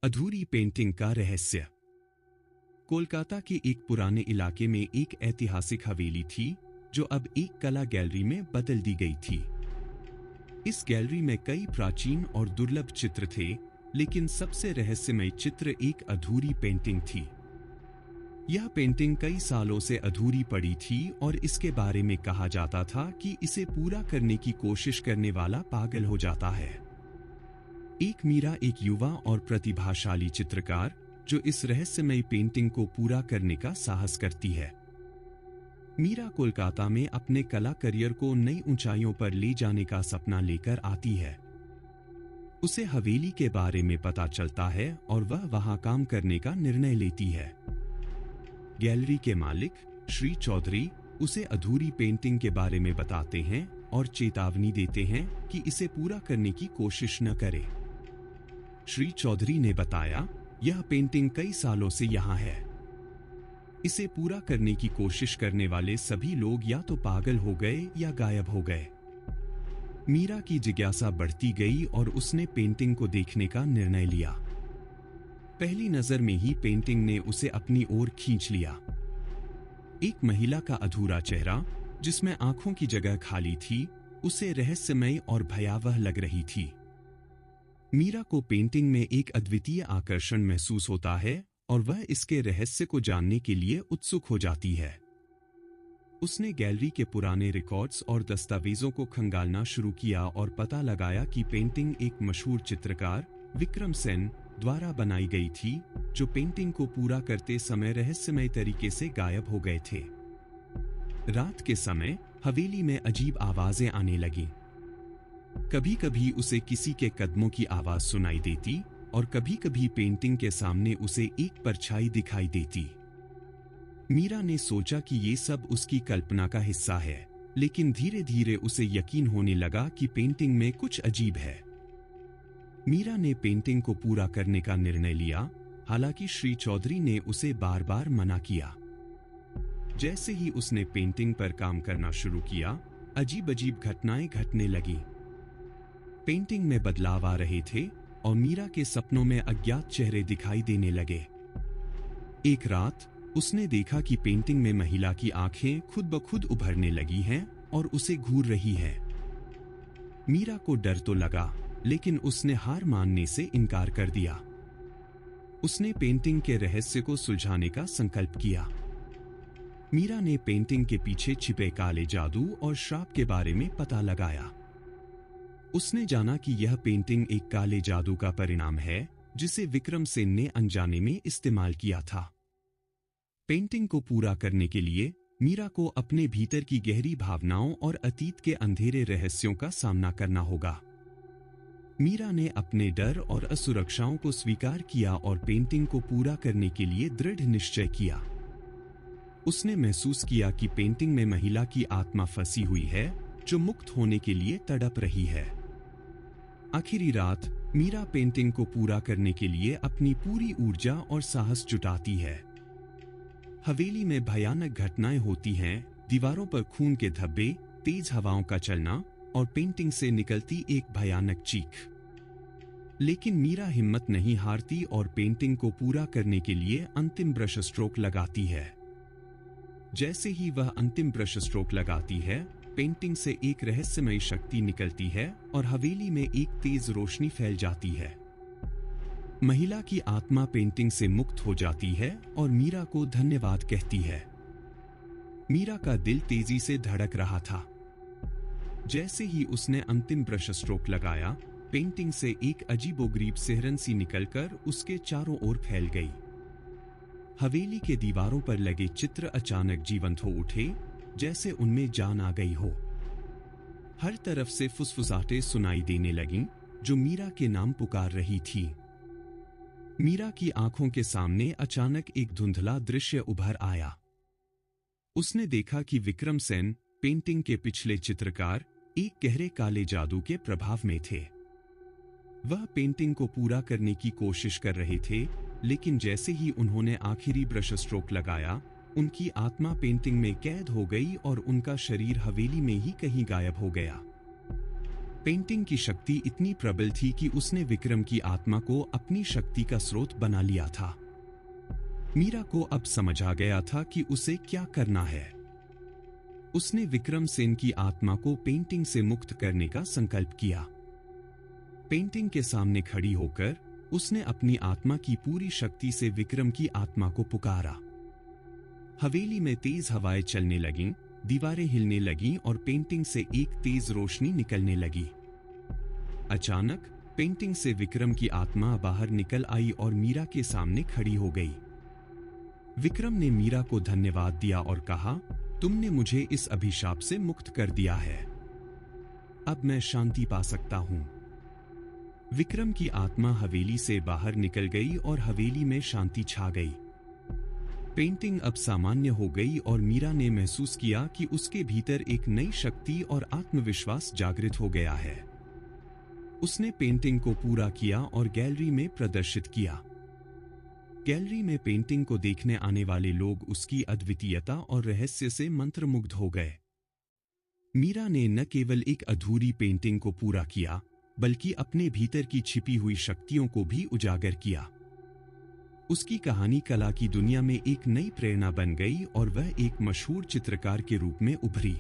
अधूरी पेंटिंग का रहस्य। कोलकाता के एक पुराने इलाके में एक ऐतिहासिक हवेली थी जो अब एक कला गैलरी में बदल दी गई थी। इस गैलरी में कई प्राचीन और दुर्लभ चित्र थे, लेकिन सबसे रहस्यमय चित्र एक अधूरी पेंटिंग थी। यह पेंटिंग कई सालों से अधूरी पड़ी थी और इसके बारे में कहा जाता था कि इसे पूरा करने की कोशिश करने वाला पागल हो जाता है। एक मीरा एक युवा और प्रतिभाशाली चित्रकार जो इस रहस्यमय पेंटिंग को पूरा करने का साहस करती है। मीरा कोलकाता में अपने कला करियर को नई ऊंचाइयों पर ले जाने का सपना लेकर आती है। उसे हवेली के बारे में पता चलता है और वह वहां काम करने का निर्णय लेती है। गैलरी के मालिक श्री चौधरी उसे अधूरी पेंटिंग के बारे में बताते हैं और चेतावनी देते हैं कि इसे पूरा करने की कोशिश न करे। श्री चौधरी ने बताया, यह पेंटिंग कई सालों से यहाँ है। इसे पूरा करने की कोशिश करने वाले सभी लोग या तो पागल हो गए या गायब हो गए। मीरा की जिज्ञासा बढ़ती गई और उसने पेंटिंग को देखने का निर्णय लिया। पहली नजर में ही पेंटिंग ने उसे अपनी ओर खींच लिया। एक महिला का अधूरा चेहरा, जिसमें आंखों की जगह खाली थी, उसे रहस्यमय और भयावह लग रही थी। मीरा को पेंटिंग में एक अद्वितीय आकर्षण महसूस होता है और वह इसके रहस्य को जानने के लिए उत्सुक हो जाती है। उसने गैलरी के पुराने रिकॉर्ड्स और दस्तावेजों को खंगालना शुरू किया और पता लगाया कि पेंटिंग एक मशहूर चित्रकार विक्रम सेन द्वारा बनाई गई थी, जो पेंटिंग को पूरा करते समय रहस्यमय तरीके से गायब हो गए थे। रात के समय हवेली में अजीब आवाजें आने लगीं। कभी कभी उसे किसी के कदमों की आवाज सुनाई देती और कभी कभी पेंटिंग के सामने उसे एक परछाई दिखाई देती। मीरा ने सोचा कि ये सब उसकी कल्पना का हिस्सा है, लेकिन धीरे धीरे उसे यकीन होने लगा कि पेंटिंग में कुछ अजीब है। मीरा ने पेंटिंग को पूरा करने का निर्णय लिया, हालांकि श्री चौधरी ने उसे बार बार मना किया। जैसे ही उसने पेंटिंग पर काम करना शुरू किया, अजीब अजीब घटनाएं घटने लगीं। पेंटिंग में बदलाव आ रहे थे और मीरा के सपनों में अज्ञात चेहरे दिखाई देने लगे। एक रात उसने देखा कि पेंटिंग में महिला की आंखें खुद ब खुद उभरने लगी हैं और उसे घूर रही है। मीरा को डर तो लगा, लेकिन उसने हार मानने से इनकार कर दिया। उसने पेंटिंग के रहस्य को सुलझाने का संकल्प किया। मीरा ने पेंटिंग के पीछे छिपे काले जादू और श्राप के बारे में पता लगाया। उसने जाना कि यह पेंटिंग एक काले जादू का परिणाम है, जिसे विक्रम सेन ने अनजाने में इस्तेमाल किया था। पेंटिंग को पूरा करने के लिए मीरा को अपने भीतर की गहरी भावनाओं और अतीत के अंधेरे रहस्यों का सामना करना होगा। मीरा ने अपने डर और असुरक्षाओं को स्वीकार किया और पेंटिंग को पूरा करने के लिए दृढ़ निश्चय किया। उसने महसूस किया कि पेंटिंग में महिला की आत्मा फंसी हुई है, जो मुक्त होने के लिए तड़प रही है। आखिरी रात मीरा पेंटिंग को पूरा करने के लिए अपनी पूरी ऊर्जा और साहस जुटाती है। हवेली में भयानक घटनाएं होती हैं, दीवारों पर खून के धब्बे, तेज हवाओं का चलना और पेंटिंग से निकलती एक भयानक चीख। लेकिन मीरा हिम्मत नहीं हारती और पेंटिंग को पूरा करने के लिए अंतिम ब्रश स्ट्रोक लगाती है। जैसे ही वह अंतिम ब्रश स्ट्रोक लगाती है, पेंटिंग से एक रहस्यमय शक्ति निकलती है और हवेली में एक तेज रोशनी फैल जाती है। महिला की आत्मा पेंटिंग से मुक्त हो जाती है और मीरा को धन्यवाद कहती है। मीरा का दिल तेजी से धड़क रहा था। जैसे ही उसने अंतिम ब्रश स्ट्रोक लगाया, पेंटिंग से एक अजीबोगरीब सिहरन सी निकलकर उसके चारों ओर फैल गई। हवेली के दीवारों पर लगे चित्र अचानक जीवंत हो उठे, जैसे उनमें जान आ गई हो। हर तरफ से फुसफुसाहटें सुनाई देने लगीं, जो मीरा के नाम पुकार रही थी। मीरा की आंखों के सामने अचानक एक धुंधला दृश्य उभर आया। उसने देखा कि विक्रम सेन, पेंटिंग के पिछले चित्रकार, एक गहरे काले जादू के प्रभाव में थे। वह पेंटिंग को पूरा करने की कोशिश कर रहे थे, लेकिन जैसे ही उन्होंने आखिरी ब्रश स्ट्रोक लगाया, उनकी आत्मा पेंटिंग में कैद हो गई और उनका शरीर हवेली में ही कहीं गायब हो गया। पेंटिंग की शक्ति इतनी प्रबल थी कि उसने विक्रम की आत्मा को अपनी शक्ति का स्रोत बना लिया था। मीरा को अब समझ आ गया था कि उसे क्या करना है। उसने विक्रम सेन की आत्मा को पेंटिंग से मुक्त करने का संकल्प किया। पेंटिंग के सामने खड़ी होकर उसने अपनी आत्मा की पूरी शक्ति से विक्रम की आत्मा को पुकारा। हवेली में तेज हवाएं चलने लगीं, दीवारें हिलने लगीं और पेंटिंग से एक तेज रोशनी निकलने लगी। अचानक पेंटिंग से विक्रम की आत्मा बाहर निकल आई और मीरा के सामने खड़ी हो गई। विक्रम ने मीरा को धन्यवाद दिया और कहा, तुमने मुझे इस अभिशाप से मुक्त कर दिया है। अब मैं शांति पा सकता हूं। विक्रम की आत्मा हवेली से बाहर निकल गई और हवेली में शांति छा गई। पेंटिंग अब सामान्य हो गई और मीरा ने महसूस किया कि उसके भीतर एक नई शक्ति और आत्मविश्वास जागृत हो गया है। उसने पेंटिंग को पूरा किया और गैलरी में प्रदर्शित किया। गैलरी में पेंटिंग को देखने आने वाले लोग उसकी अद्वितीयता और रहस्य से मंत्रमुग्ध हो गए। मीरा ने न केवल एक अधूरी पेंटिंग को पूरा किया, बल्कि अपने भीतर की छिपी हुई शक्तियों को भी उजागर किया। उसकी कहानी कला की दुनिया में एक नई प्रेरणा बन गई और वह एक मशहूर चित्रकार के रूप में उभरी।